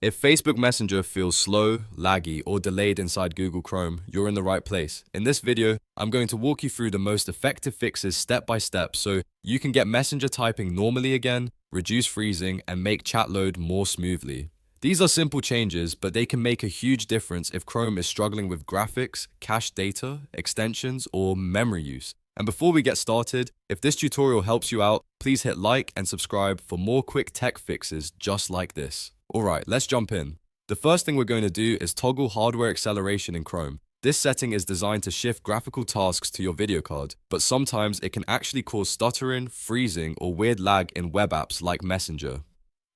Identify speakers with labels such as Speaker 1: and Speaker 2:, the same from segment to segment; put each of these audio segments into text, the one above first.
Speaker 1: If Facebook Messenger feels slow, laggy, or delayed inside Google Chrome, you're in the right place. In this video, I'm going to walk you through the most effective fixes step by step so you can get Messenger typing normally again, reduce freezing, and make chat load more smoothly. These are simple changes, but they can make a huge difference if Chrome is struggling with graphics, cached data, extensions, or memory use. And before we get started, if this tutorial helps you out, please hit like and subscribe for more quick tech fixes just like this. Alright, let's jump in. The first thing we're going to do is toggle hardware acceleration in Chrome. This setting is designed to shift graphical tasks to your video card, but sometimes it can actually cause stuttering, freezing, or weird lag in web apps like Messenger.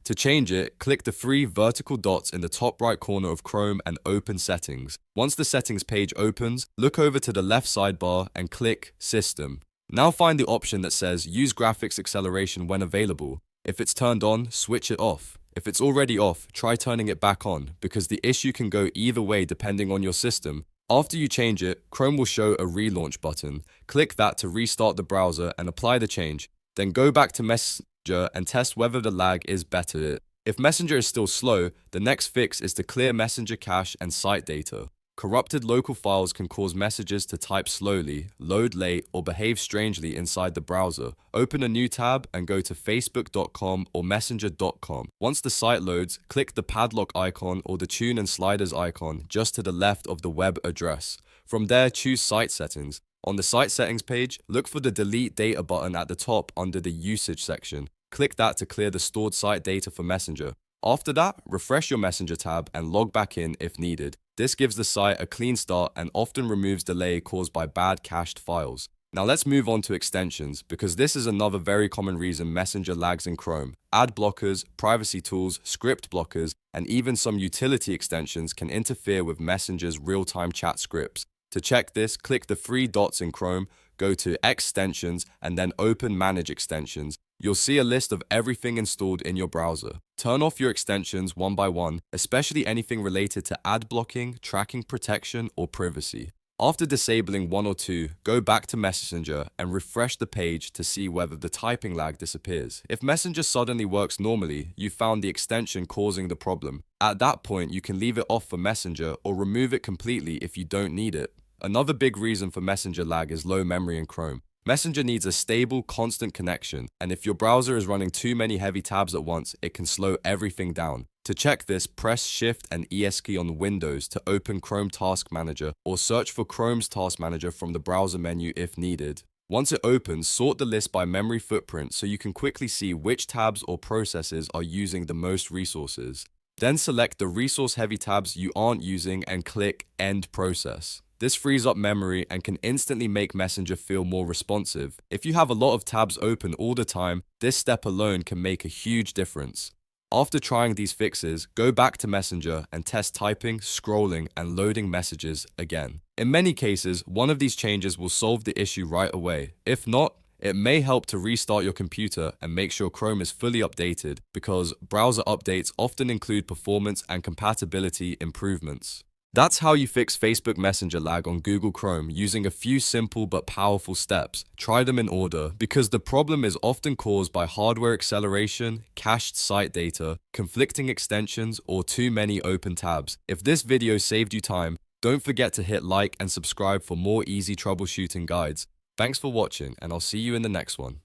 Speaker 1: To change it, click the three vertical dots in the top right corner of Chrome and open Settings. Once the Settings page opens, look over to the left sidebar and click System. Now find the option that says Use Graphics Acceleration when available. If it's turned on, switch it off. If it's already off, try turning it back on, because the issue can go either way depending on your system. After you change it, Chrome will show a relaunch button. Click that to restart the browser and apply the change. Then go back to Messenger and test whether the lag is better. If Messenger is still slow, the next fix is to clear Messenger cache and site data. Corrupted local files can cause messages to type slowly, load late, or behave strangely inside the browser. Open a new tab and go to facebook.com or messenger.com. Once the site loads, click the padlock icon or the tune and sliders icon just to the left of the web address. From there, choose Site Settings. On the Site Settings page, look for the Delete Data button at the top under the Usage section. Click that to clear the stored site data for Messenger. After that, refresh your Messenger tab and log back in if needed. This gives the site a clean start and often removes delay caused by bad cached files. Now let's move on to extensions, because this is another very common reason Messenger lags in Chrome. Ad blockers, privacy tools, script blockers, and even some utility extensions can interfere with Messenger's real-time chat scripts. To check this, click the three dots in Chrome, go to Extensions, and then open Manage Extensions. You'll see a list of everything installed in your browser. Turn off your extensions one by one, especially anything related to ad blocking, tracking protection, or privacy. After disabling one or two, go back to Messenger and refresh the page to see whether the typing lag disappears. If Messenger suddenly works normally, you found the extension causing the problem. At that point, you can leave it off for Messenger or remove it completely if you don't need it. Another big reason for Messenger lag is low memory in Chrome. Messenger needs a stable, constant connection, and if your browser is running too many heavy tabs at once, it can slow everything down. To check this, press Shift and ES key on Windows to open Chrome Task Manager, or search for Chrome's Task Manager from the browser menu if needed. Once it opens, sort the list by memory footprint so you can quickly see which tabs or processes are using the most resources. Then select the resource-heavy tabs you aren't using and click End Process. This frees up memory and can instantly make Messenger feel more responsive. If you have a lot of tabs open all the time, this step alone can make a huge difference. After trying these fixes, go back to Messenger and test typing, scrolling, and loading messages again. In many cases, one of these changes will solve the issue right away. If not, it may help to restart your computer and make sure Chrome is fully updated, because browser updates often include performance and compatibility improvements. That's how you fix Facebook Messenger lag on Google Chrome using a few simple but powerful steps. Try them in order, because the problem is often caused by hardware acceleration, cached site data, conflicting extensions, or too many open tabs. If this video saved you time, don't forget to hit like and subscribe for more easy troubleshooting guides. Thanks for watching, and I'll see you in the next one.